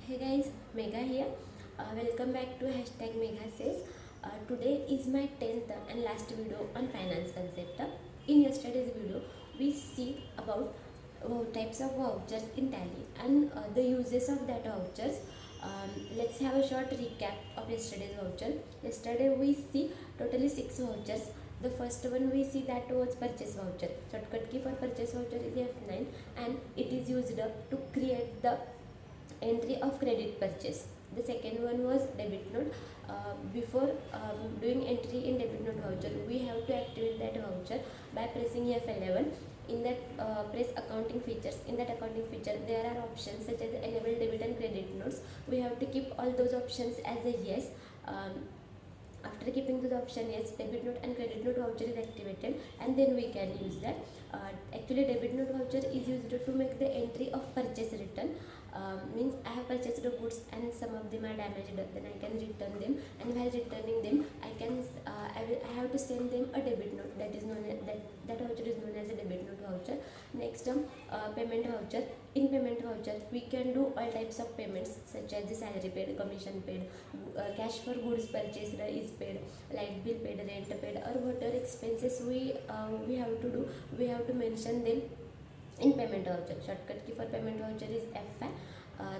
Hey guys, Megha here. Welcome back to hashtag Megha says. Today is my 10th and last video on finance concept. In yesterday's video, we see about types of vouchers in Tally and the uses of that vouchers. Let's have a short recap of yesterday's voucher. Yesterday we see totally 6 vouchers. The first one we see that was purchase voucher. Shortcut key for purchase voucher is F9 and it is used to create the entry of credit purchase. The second one was debit note. Before doing entry in debit note voucher, we have to activate that voucher by pressing F11. In that press accounting features. In that accounting feature, there are options such as enable debit and credit notes. We have to keep all those options as a yes. After keeping the option yes, debit note and credit note voucher is activated, and then we can use that. Actually, debit note voucher is used to make the entry of purchase return. Means I have purchased the goods and some of them are damaged, then I can return them, and while returning them I have to send them a debit note. That is known as that voucher is known as a debit note voucher. Next, payment voucher. In payment voucher, we can do all types of payments such as the salary paid, commission paid, cash for goods purchased is paid, light bill paid, rent paid, or whatever expenses we have to do. We have to mention them in payment voucher. Shortcut key for payment voucher is F5.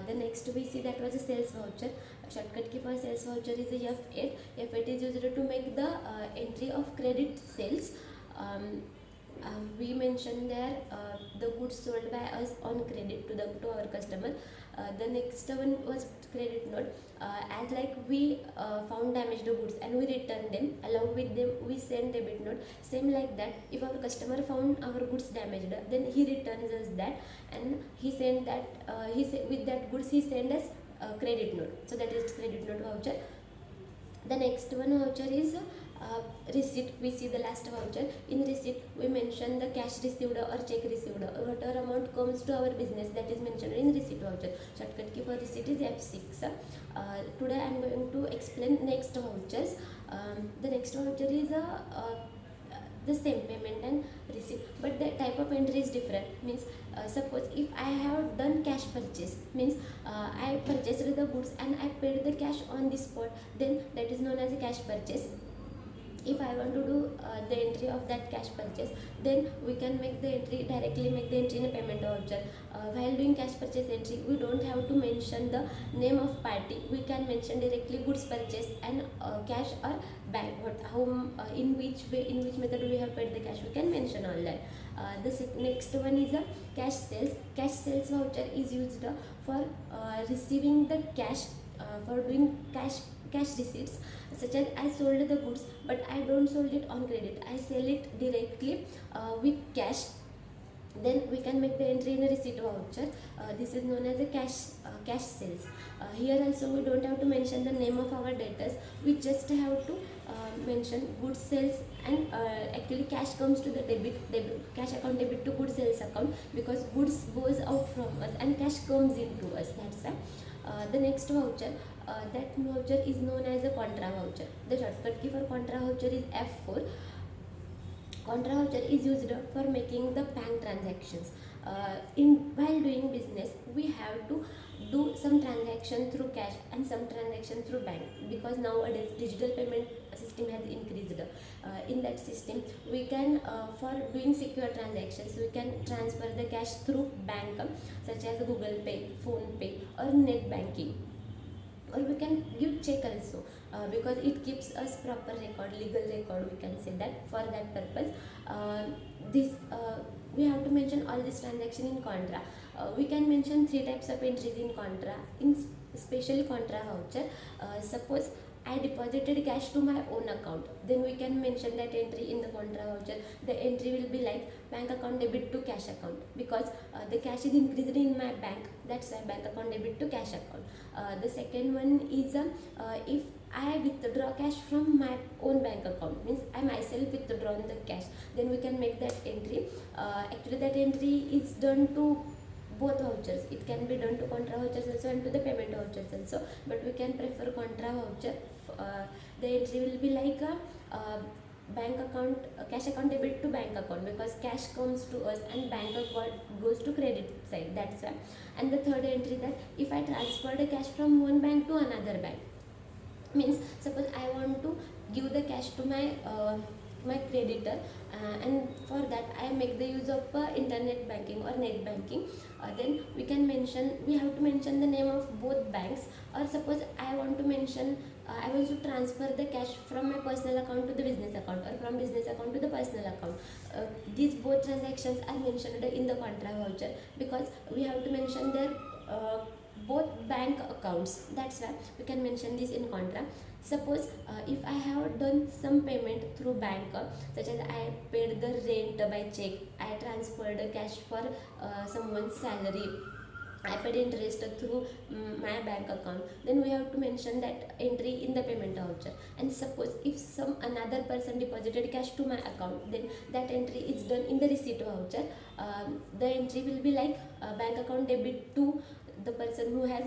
The next we see that was a sales voucher. Shortcut key for sales voucher is a F8. F8 is used to make the entry of credit sales. We mentioned there the goods sold by us on credit to our customer. The next one was credit note. As like we found damaged goods and we return them, along with them we send debit note. Same like that, if our customer found our goods damaged, then he returns us that, and he send that with that goods he send us credit note. So that is credit note voucher. The next one voucher is receipt. We see the last voucher. In receipt, we mention the cash received or check received. Whatever amount comes to our business, that is mentioned in receipt voucher. Shortcut key for receipt is F6. Today I am going to explain next vouchers. The next voucher is the same payment and receipt, but the type of entry is different. Means suppose if I have done cash purchase, means I purchased the goods and I paid the cash on the spot, then that is known as a cash purchase. If I want to do the entry of that cash purchase, then we can make the entry in a payment voucher. While doing cash purchase entry, we don't have to mention the name of party. We can mention directly goods purchase and cash or bank. In which method we have paid the cash, we can mention all that. The next one is a cash sales. Cash sales voucher is used for receiving the cash, for doing cash receipts, such as I sold the goods but I don't sold it on credit, I sell it directly with cash, then we can make the entry in a receipt voucher. This is known as a cash sales. Here also we don't have to mention the name of our debtors, we just have to mention goods sales, and actually cash comes to the debit cash account debit to goods sales account, because goods goes out from us and cash comes into us. That's why. The next voucher, that voucher is known as a contra voucher. The shortcut key for contra voucher is F4. Contra voucher is used for making the bank transactions. While doing business, we have to do some transaction through cash and some transaction through bank, because nowadays digital payment system has increased. In that system, we can for doing secure transactions, we can transfer the cash through bank, such as Google Pay, Phone Pay, or net banking, or we can give check also, because it keeps us proper record, legal record, we can say that. For that purpose, this we have to mention all this transaction in contra. We can mention 3 types of entries in contra, in especially contra voucher. Suppose I deposited cash to my own account, then we can mention that entry in the contra voucher. The entry will be like bank account debit to cash account, because the cash is increased in my bank, that's why bank account debit to cash account. The second one is if I withdraw cash from my own bank account, means I myself withdrawn the cash, then we can make that entry. Actually that entry is done to both vouchers. It can be done to contra vouchers also and to the payment vouchers also, but we can prefer contra voucher. The entry will be like bank account cash account debit to bank account, because cash comes to us and bank account goes to credit side, that's why. And the third entry, that if I transfer the cash from one bank to another bank, means suppose I want to give the cash to my creditor, and for that I make the use of internet banking or net banking. Then we have to mention the name of both banks. Or suppose I want to mention, I want to transfer the cash from my personal account to the business account, or from business account to the personal account. These both transactions are mentioned in the contra voucher, because we have to mention their both bank accounts, that's why we can mention this in contra. Suppose if I have done some payment through bank, such as I paid the rent by check, I transferred cash for someone's salary, I paid interest through my bank account, then we have to mention that entry in the payment voucher. And suppose if some another person deposited cash to my account, then that entry is done in the receipt voucher. The entry will be like bank account debit to the person who has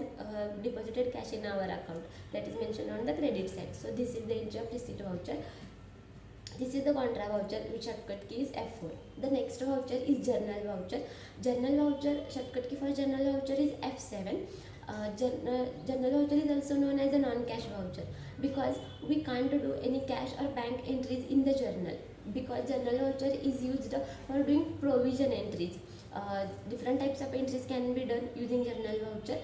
deposited cash in our account, that is mentioned on the credit side. So this is the entry of receipt voucher. This is the contra voucher, which shortcut key is F4. The next voucher is journal voucher. Journal voucher, shortcut key for journal voucher is F7. Journal voucher is also known as a non-cash voucher, because we can't do any cash or bank entries in the journal, because journal voucher is used for doing provision entries. Different types of entries can be done using journal voucher,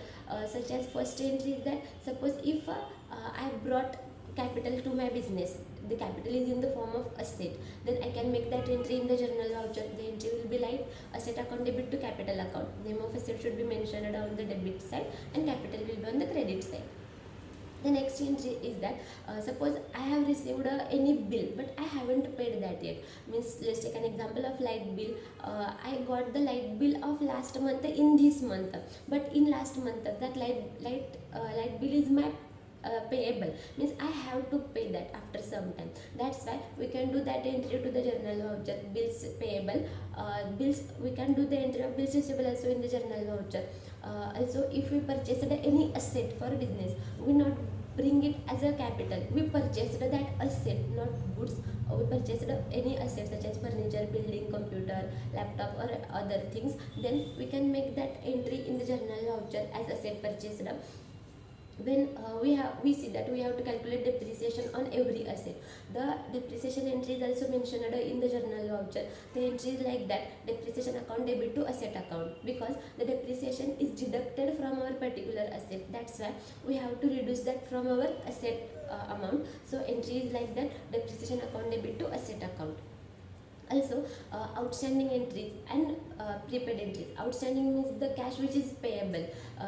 such as first entry is that suppose if I brought capital to my business, the capital is in the form of asset, then I can make that entry in the journal voucher. The entry will be like asset account debit to capital account. Name of asset should be mentioned on the debit side and capital will be on the credit side. The next entry is that suppose I have received any bill but I haven't paid that yet. Means let's take an example of light bill. I got the light bill of last month in this month, but in last month that light bill is my payable, means I have to pay that after some time. That's why we can do that entry to the journal voucher. Bills payable, bills, we can do the entry of bills receivable also in the journal voucher. Also, if we purchased any asset for business, we not bring it as a capital. We purchased that asset, not goods. We purchased any asset such as furniture, building, computer, laptop, or other things. Then we can make that entry in the journal voucher as asset purchased. When we see that we have to calculate depreciation on every asset. The depreciation entry is also mentioned in the journal voucher. The entry is like that: depreciation account debit to asset account, because the depreciation is deducted from our particular asset. That's why we have to reduce that from our asset amount. So entry is like that: depreciation account debit to asset account. Also, outstanding entries and prepaid entries. Outstanding means the cash which is payable,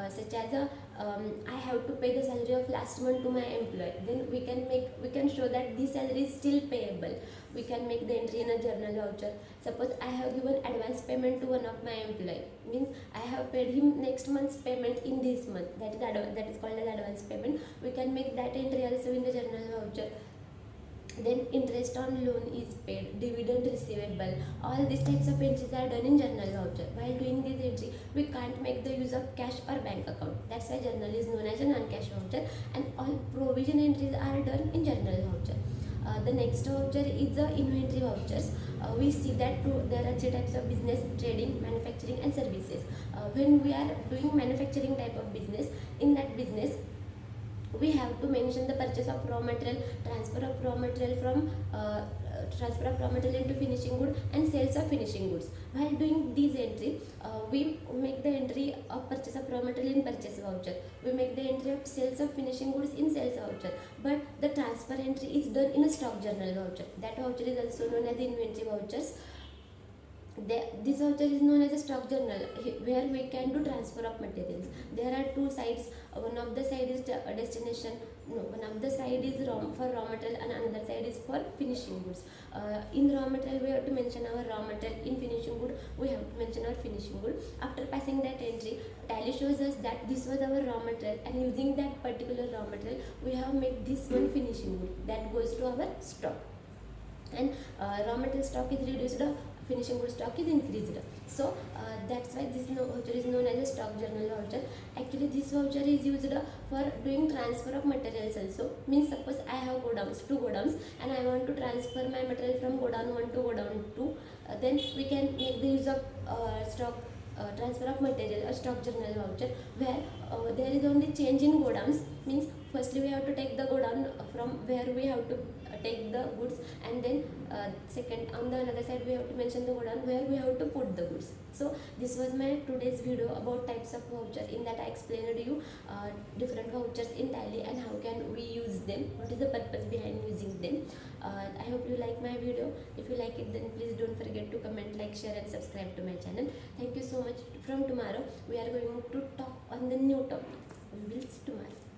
such as I have to pay the salary of last month to my employee. Then we can show that this salary is still payable. We can make the entry in a journal voucher. Suppose I have given advance payment to one of my employee, means I have paid him next month's payment in this month. That is called as advance payment. We can make that entry also in the journal voucher. Then interest on loan is paid, dividend receivable, all these types of entries are done in journal voucher. While doing this entry, we can't make the use of cash or bank account. That's why journal is known as a non-cash voucher, and all provision entries are done in journal voucher. The next voucher is the inventory vouchers. We see that there are three types of business: trading, manufacturing, and services. When we are doing manufacturing type of business, in that business we have to mention the purchase of raw material, transfer of raw material into finishing good, and sales of finishing goods. While doing these entry, we make the entry of purchase of raw material in purchase voucher. We make the entry of sales of finishing goods in sales voucher. But the transfer entry is done in a stock journal voucher. That voucher is also known as inventory vouchers. This voucher is known as a stock journal, where we can do transfer of materials. There are two sides. One of the side is destination. No, one of the side is for raw material, and another side is for finishing goods. In raw material, we have to mention our raw material. In finishing good, we have to mention our finishing good. After passing that entry, Tally shows us that this was our raw material, and using that particular raw material, we have made this one finishing good that goes to our stock. And raw material stock is reduced finishing good stock is increased. So that's why this voucher is known as a stock journal voucher. Actually, this voucher is used for doing transfer of materials also. Means suppose I have godowns, 2 godowns, and I want to transfer my material from godown 1 to godown 2. Then we can make the use of stock transfer of material or stock journal voucher, where there is only change in godowns. Means firstly we have to take the godown from where we have to take the goods, and then second on the another side we have to mention the godown where we have to put the goods. So this was my today's video about types of voucher. In that I explained to you different vouchers in Tally and how can we use them, what is the purpose behind using them. I hope you like my video. If you like it, then please don't forget to comment, like, share and subscribe to my channel. Thank you so much. From tomorrow we are going to talk on the new topic. We will see tomorrow.